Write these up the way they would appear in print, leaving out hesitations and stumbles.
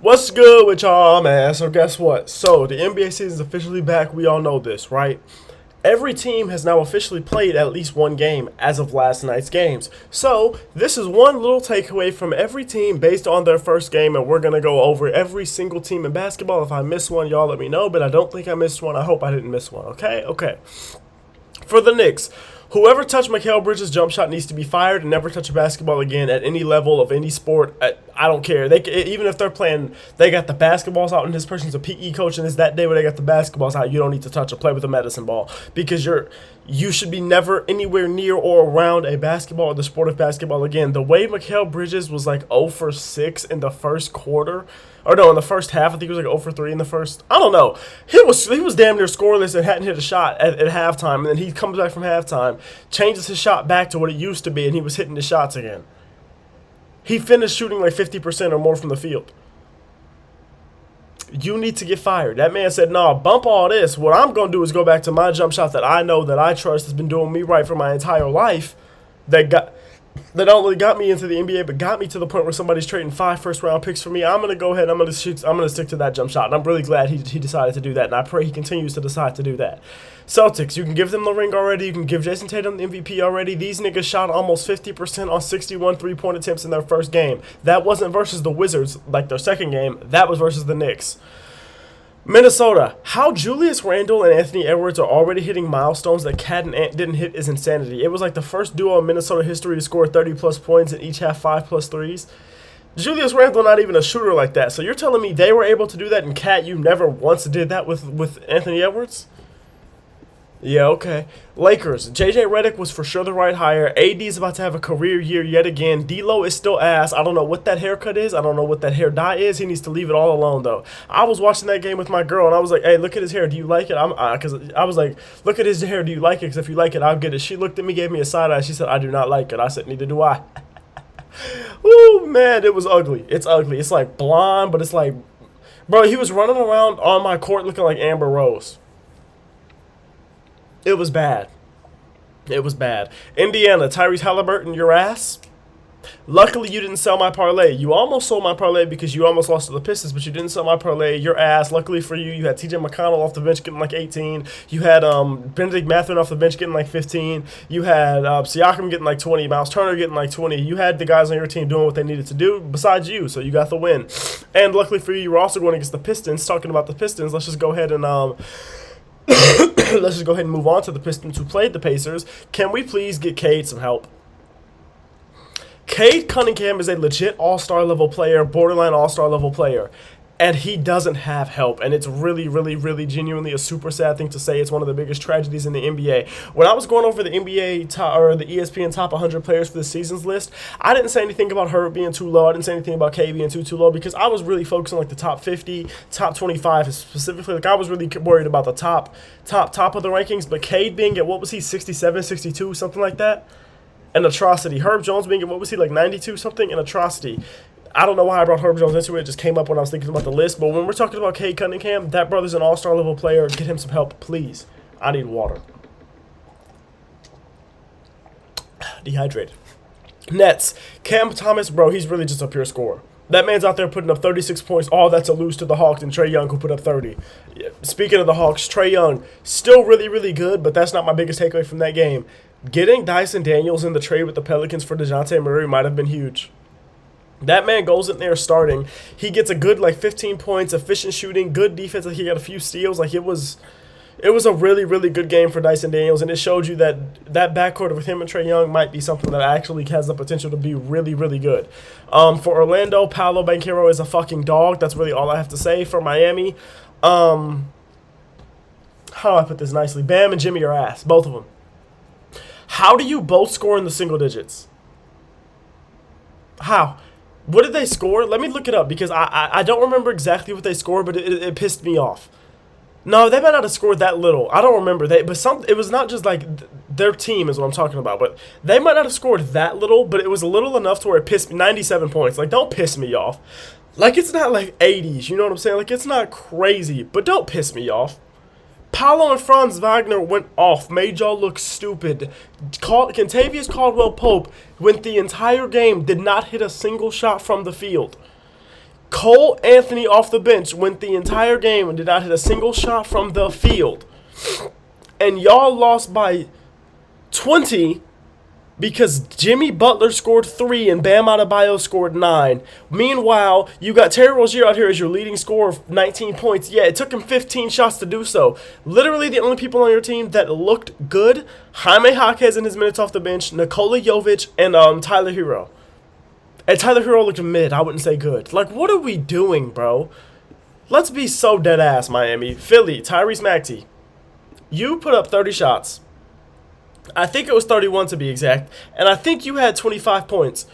What's good with y'all, man? So guess what? So the NBA season is officially back. We all know this, right? Every team has now officially played at least one game as of last night's games. So this is one little takeaway from every team based on their first game, and we're gonna go over every single team in basketball. If I miss one, y'all let me know, but I don't think I missed one. I hope I didn't miss one. Okay? Okay. For the Knicks, whoever touched Mikal Bridges' jump shot needs to be fired and never touch a basketball again at any level of any sport. I don't care. Even if they're playing, they got the basketballs out, and this person's a PE coach, and it's that day where they got the basketballs out. You don't need to touch or play with a medicine ball because you should be never anywhere near or around a basketball or the sport of basketball again. The way Mikal Bridges was like 0 for 6 in the first quarter. Or no, in the first half, I think he was like 0 for 3 in the first. I don't know. He was damn near scoreless and hadn't hit a shot at halftime. And then he comes back from halftime, changes his shot back to what it used to be, and he was hitting the shots again. He finished shooting like 50% or more from the field. You need to get fired. That man said, nah, bump all this. What I'm going to do is go back to my jump shot that I know, that I trust, has been doing me right for my entire life, that not only got me into the NBA, but got me to the point where somebody's trading 5 first-round picks for me. I'm gonna go ahead. I'm gonna stick to that jump shot, and I'm really glad he decided to do that. And I pray he continues to decide to do that. Celtics, you can give them the ring already. You can give Jason Tatum the MVP already. These niggas shot almost 50% on 61 three-point attempts in their first game. That wasn't versus the Wizards like their second game. That was versus the Knicks. Minnesota, how Julius Randle and Anthony Edwards are already hitting milestones that Cat and Ant didn't hit is insanity. It was like the first duo in Minnesota history to score 30-plus points and each have 5-plus threes. Julius Randle not even a shooter like that. So you're telling me they were able to do that, and Cat, you never once did that with Anthony Edwards? Yeah, okay. Lakers. JJ Redick was for sure the right hire. AD is about to have a career year yet again. D'Lo is still ass. I don't know what that haircut is. I don't know what that hair dye is. He needs to leave it all alone, though. I was watching that game with my girl, and I was like, hey, look at his hair. Do you like it? Because I was like, look at his hair. Do you like it? Because if you like it, I'll get it. She looked at me, gave me a side eye. She said, I do not like it. I said, neither do I. Ooh, man, it was ugly. It's ugly. It's like blonde, but it's like, bro, he was running around on my court looking like Amber Rose. It was bad. It was bad. Indiana, Tyrese Halliburton, your ass. Luckily, you didn't sell my parlay. You almost sold my parlay because you almost lost to the Pistons, but you didn't sell my parlay. Your ass. Luckily for you, you had TJ McConnell off the bench getting like 18. You had Benedict Mathurin off the bench getting like 15. You had Siakam getting like 20. Miles Turner getting like 20. You had the guys on your team doing what they needed to do besides you, so you got the win. And luckily for you, you were also going against the Pistons. Talking about the Pistons, let's just go ahead and let's just go ahead and move on to the Pistons who played the Pacers. Can we please get Cade some help? Cade Cunningham is a legit all-star level player, borderline all-star level player, and he doesn't have help, and it's really, really, really genuinely a super sad thing to say. It's one of the biggest tragedies in the NBA. When I was going over the NBA or the ESPN top 100 players for the season's list, I didn't say anything about Herbert being too low. I didn't say anything about Cade being too low because I was really focused on like the top 50, top 25 specifically. Like I was really worried about the top of the rankings, but Cade being at, what was he, 67, 62, something like that? An atrocity. Herb Jones being at, what was he, like 92 something? An atrocity. I don't know why I brought Herb Jones into it. It just came up when I was thinking about the list. But when we're talking about Cade Cunningham, that brother's an all-star level player. Get him some help, please. I need water. Dehydrated. Nets. Cam Thomas, bro, he's really just a pure scorer. That man's out there putting up 36 points. All that's a lose to the Hawks and Trae Young, who put up 30. Speaking of the Hawks, Trae Young, still really, really good, but that's not my biggest takeaway from that game. Getting Dyson Daniels in the trade with the Pelicans for DeJounte Murray might have been huge. That man goes in there starting. He gets a good, like, 15 points, efficient shooting, good defense. Like, he got a few steals. Like, it was a really, really good game for Dyson Daniels, and it showed you that backcourt with him and Trae Young might be something that actually has the potential to be really, really good. For Orlando, Paolo Banchero is a fucking dog. That's really all I have to say. For Miami, how do I put this nicely? Bam and Jimmy are ass, both of them. How do you both score in the single digits? How? What did they score? Let me look it up because I don't remember exactly what they scored, but it pissed me off. No, they might not have scored that little. I don't remember. It was not just like their team is what I'm talking about, but they might not have scored that little, but it was a little enough to where it pissed me. 97 points. Like, don't piss me off. Like, it's not like 80s, you know what I'm saying? Like, it's not crazy, but don't piss me off. Paolo and Franz Wagner went off, made y'all look stupid. Kentavious Caldwell-Pope went the entire game, did not hit a single shot from the field. Cole Anthony off the bench went the entire game and did not hit a single shot from the field. And y'all lost by 20 because Jimmy Butler scored 3 and Bam Adebayo scored 9. Meanwhile, you got Terry Rozier out here as your leading scorer of 19 points. Yeah, it took him 15 shots to do so. Literally the only people on your team that looked good, Jaime Jaquez in his minutes off the bench, Nikola Jovic, and Tyler Hero. And Tyler Hero looked mid. I wouldn't say good. Like, what are we doing, bro? Let's be so dead ass, Miami. Philly, Tyrese Maxey. You put up 30 shots. I think it was 31 to be exact. And I think you had 25 points.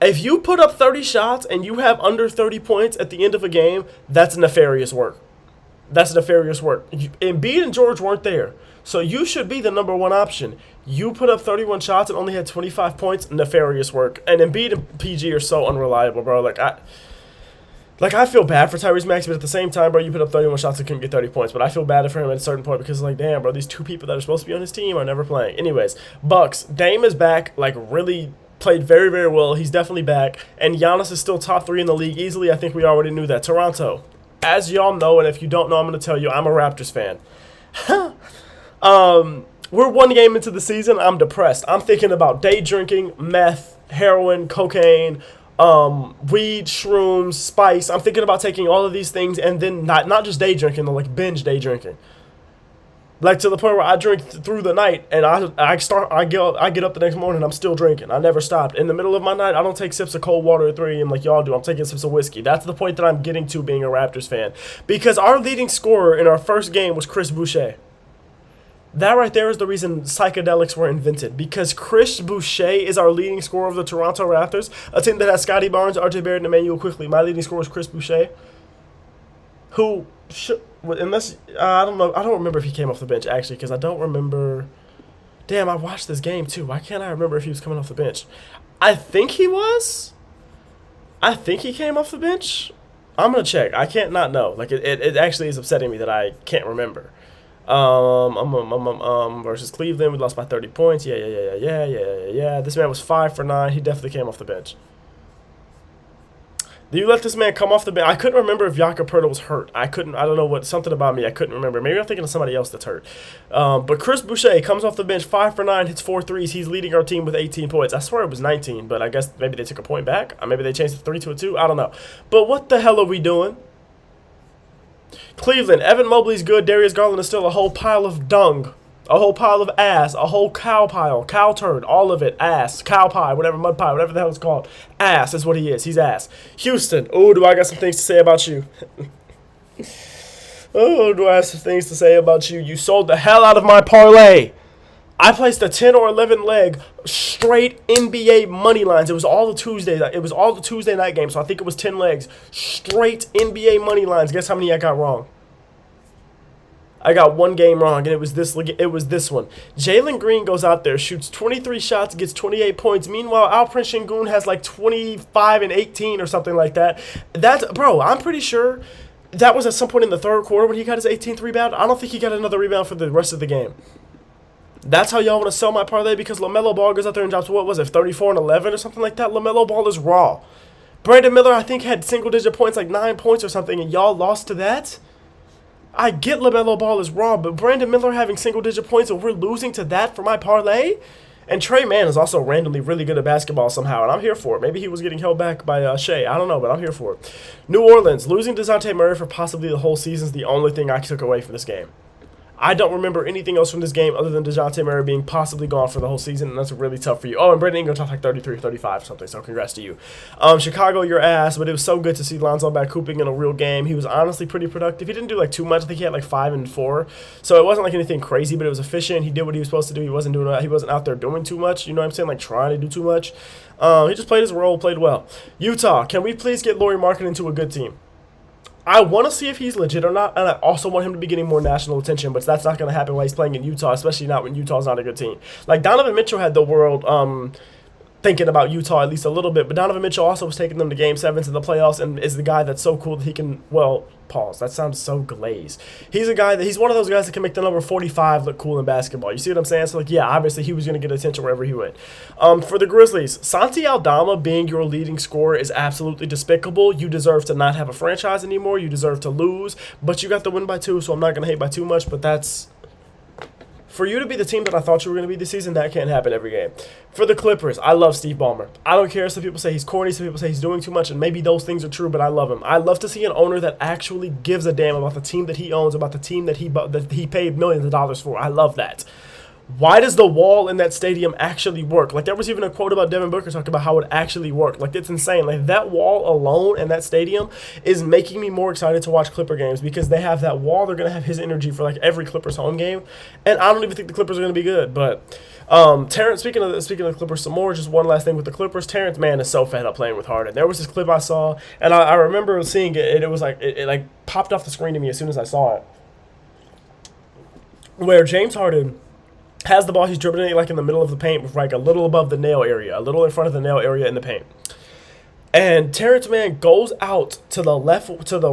If you put up 30 shots and you have under 30 points at the end of a game, that's nefarious work. That's nefarious work. Embiid and George weren't there. So you should be the number one option. You put up 31 shots and only had 25 points, nefarious work. And Embiid and PG are so unreliable, bro. I feel bad for Tyrese Maxey, but at the same time, bro, you put up 31 shots and couldn't get 30 points. But I feel bad for him at a certain point because, like, damn, bro, these two people that are supposed to be on his team are never playing. Anyways, Bucks, Dame is back, like, really played very, very well. He's definitely back. And Giannis is still top 3 in the league easily. I think we already knew that. Toronto, as y'all know, and if you don't know, I'm going to tell you, I'm a Raptors fan. We're one game into the season. I'm depressed. I'm thinking about day drinking, meth, heroin, cocaine, weed, shrooms, spice. I'm thinking about taking all of these things and then not just day drinking, though, like binge day drinking. Like to the point where I drink through the night and I get up the next morning and I'm still drinking. I never stopped. In the middle of my night, I don't take sips of cold water at 3 a.m. like y'all do. I'm taking sips of whiskey. That's the point that I'm getting to being a Raptors fan. Because our leading scorer in our first game was Chris Boucher. That right there is the reason psychedelics were invented. Because Chris Boucher is our leading scorer of the Toronto Raptors, a team that has Scotty Barnes, RJ Barrett, and Emmanuel Quickley. My leading scorer is Chris Boucher, who unless I don't know, I don't remember if he came off the bench actually, because I don't remember. Damn, I watched this game too. Why can't I remember if he was coming off the bench? I think he was. I think he came off the bench. I'm gonna check. I can't not know. Like it actually is upsetting me that I can't remember. Versus Cleveland, we lost by 30 points. Yeah. This man was 5 for 9. He definitely came off the bench. Do you let this man come off the bench? I couldn't remember if Jakob Poeltl was hurt. I don't know something about me. I couldn't remember. Maybe I'm thinking of somebody else that's hurt. But Chris Boucher comes off the bench, 5 for 9, hits 4 threes. He's leading our team with 18 points. I swear it was 19, but I guess maybe they took a point back. Maybe they changed the 3 to a 2. I don't know. But what the hell are we doing? Cleveland, Evan Mobley's good. Darius Garland is still a whole pile of dung. A whole pile of ass. A whole cow pile. Cow turd. All of it. Ass. Cow pie. Whatever. Mud pie. Whatever the hell it's called. Ass is what he is. He's ass. Houston. Oh, do I got some things to say about you. Oh, do I have some things to say about you. You sold the hell out of my parlay. I placed a 10 or 11 leg straight NBA money lines. It was all the Tuesday night games, so I think it was 10 legs. Straight NBA money lines. Guess how many I got wrong? I got one game wrong, and it was this one. Jalen Green goes out there, shoots 23 shots, gets 28 points. Meanwhile, Alperen Sengun has like 25 and 18 or something like that. Bro, I'm pretty sure that was at some point in the third quarter when he got his 18th rebound. I don't think he got another rebound for the rest of the game. That's how y'all want to sell my parlay, because LaMelo Ball goes out there and drops, what was it, 34 and 11 or something like that? LaMelo Ball is raw. Brandon Miller, I think, had single-digit points, like 9 points or something, and y'all lost to that? I get LaMelo Ball is raw, but Brandon Miller having single-digit points and we're losing to that for my parlay? And Trey Mann is also randomly really good at basketball somehow, and I'm here for it. Maybe he was getting held back by Shea. I don't know, but I'm here for it. New Orleans, losing DeJounte Murray for possibly the whole season is the only thing I took away from this game. I don't remember anything else from this game other than DeJounte Murray being possibly gone for the whole season, and that's really tough for you. Oh, and Brandon Ingram topped like 33 or 35 or something, so congrats to you. Chicago, your ass, but it was so good to see Lonzo back hooping in a real game. He was honestly pretty productive. He didn't do like too much. I think he had like 5 and 4, so it wasn't like anything crazy, but it was efficient. He did what he was supposed to do. He wasn't out there doing too much, you know what I'm saying, like trying to do too much. He just played his role, played well. Utah, can we please get Lauri Markkanen into a good team? I want to see if he's legit or not, and I also want him to be getting more national attention, but that's not going to happen while he's playing in Utah, especially not when Utah's not a good team. Like, Donovan Mitchell had the world thinking about Utah at least a little bit. But Donovan Mitchell also was taking them to Game 7 to the playoffs and is the guy that's so cool that he can, well, pause. That sounds so glazed. He's one of those guys that can make the number 45 look cool in basketball. You see what I'm saying? So, like, yeah, obviously he was going to get attention wherever he went. For the Grizzlies, Santi Aldama being your leading scorer is absolutely despicable. You deserve to not have a franchise anymore. You deserve to lose. But you got the win by 2, so I'm not going to hate by too much. But that's... For you to be the team that I thought you were going to be this season, that can't happen every game. For the Clippers, I love Steve Ballmer. I don't care. Some people say he's corny. Some people say he's doing too much, and maybe those things are true, but I love him. I love to see an owner that actually gives a damn about the team that he owns, about the team that he paid millions of dollars for. I love that. Why does the wall in that stadium actually work? Like, there was even a quote about Devin Booker talking about how it actually worked. Like, it's insane. Like, that wall alone in that stadium is making me more excited to watch Clipper games because they have that wall. They're going to have his energy for, like, every Clippers home game. And I don't even think the Clippers are going to be good. But Terrence, speaking of the Clippers some more, just one last thing with the Clippers. Terrence, man, is so fed up playing with Harden. There was this clip I saw, and I remember seeing it, and it was like, it like popped off the screen to me as soon as I saw it, where James Harden has the ball, he's dribbling it like in the middle of the paint with like a little above the nail area, a little in front of the nail area in the paint. And Terrence Mann goes out to the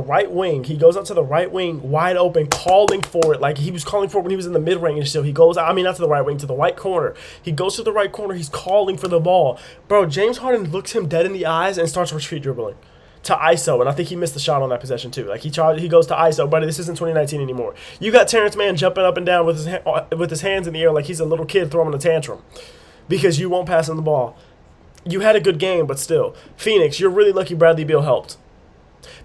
right wing. He goes out to the right wing, wide open, calling for it. Like he was calling for it when he was in the mid-range still. He goes out, I mean, not to the right wing, to the right corner. He goes to the right corner. He's calling for the ball. Bro, James Harden looks him dead in the eyes and starts retreat dribbling to ISO, and I think he missed the shot on that possession too. Like he goes to ISO, buddy. This isn't 2019 anymore. You got Terrence Mann jumping up and down with his hands in the air like he's a little kid throwing a tantrum because you won't pass him the ball. You had a good game, but still, Phoenix, you're really lucky Bradley Beal helped.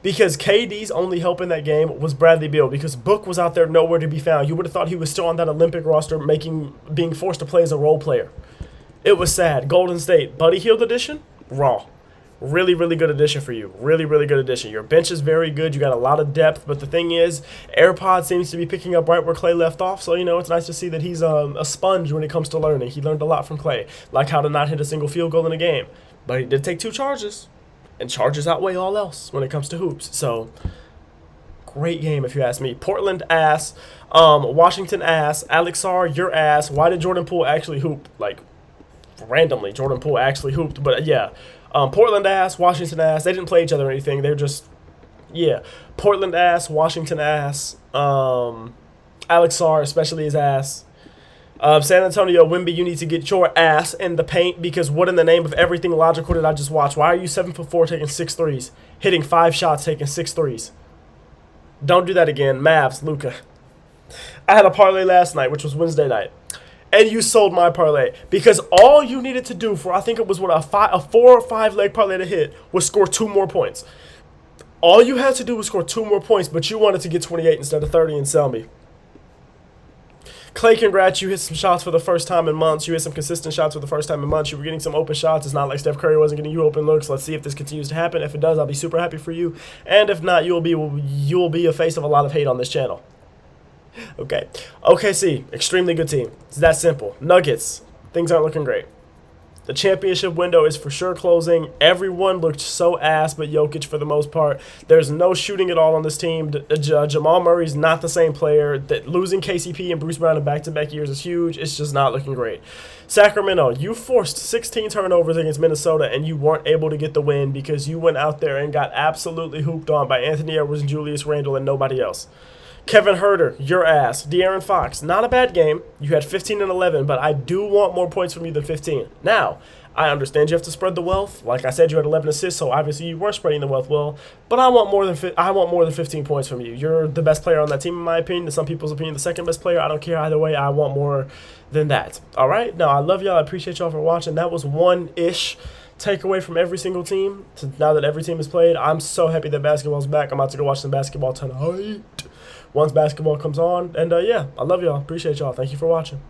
Because KD's only help in that game was Bradley Beal because Book was out there nowhere to be found. You would have thought he was still on that Olympic roster being forced to play as a role player. It was sad. Golden State, Buddy Hield edition, raw. Really, really good addition for you. Really, really good addition. Your bench is very good. You got a lot of depth. But the thing is, AirPod seems to be picking up right where Klay left off. So, you know, it's nice to see that he's a sponge when it comes to learning. He learned a lot from Klay, like how to not hit a single field goal in a game. But he did take 2 charges, and charges outweigh all else when it comes to hoops. So, great game if you ask me. Portland ass. Washington ass. Alex Sarr, your ass. Why did Jordan Poole actually hoop? Like, randomly, Jordan Poole actually hooped. But, yeah. Portland ass, Washington ass. They didn't play each other or anything. They're just, yeah. Portland ass, Washington ass. Alex Sarr, especially his ass. San Antonio, Wemby, you need to get your ass in the paint because what in the name of everything logical did I just watch? Why are you 7'4" taking 6 threes? Hitting 5 shots, taking 6 threes. Don't do that again. Mavs, Luka. I had a parlay last night, which was Wednesday night. And you sold my parlay because all you needed to do for, I think it was what, a 4 or 5 leg parlay to hit was score 2 more points. All you had to do was score 2 more points, but you wanted to get 28 instead of 30 and sell me. Klay, congrats. You hit some shots for the first time in months. You hit some consistent shots for the first time in months. You were getting some open shots. It's not like Steph Curry wasn't getting you open looks. Let's see if this continues to happen. If it does, I'll be super happy for you. And if not, you'll be a face of a lot of hate on this channel. Okay. OKC, extremely good team. It's that simple. Nuggets, things aren't looking great. The championship window is for sure closing. Everyone looked so ass but Jokic for the most part. There's no shooting at all on this team. Jamal Murray's not the same player. Losing KCP and Bruce Brown in back-to-back years is huge. It's just not looking great. Sacramento, you forced 16 turnovers against Minnesota and you weren't able to get the win because you went out there and got absolutely hooped on by Anthony Edwards and Julius Randle and nobody else. Kevin Huerter, your ass. De'Aaron Fox, not a bad game. You had 15 and 11, but I do want more points from you than 15. Now, I understand you have to spread the wealth. Like I said, you had 11 assists, so obviously you were spreading the wealth well. But I want more than 15 points from you. You're the best player on that team, in my opinion. In some people's opinion, the second best player. I don't care either way. I want more than that. All right? Now, I love y'all. I appreciate y'all for watching. That was one-ish takeaway from every single team. Now that every team has played, I'm so happy that basketball's back. I'm about to go watch some basketball tonight once basketball comes on. And, yeah, I love y'all. Appreciate y'all. Thank you for watching.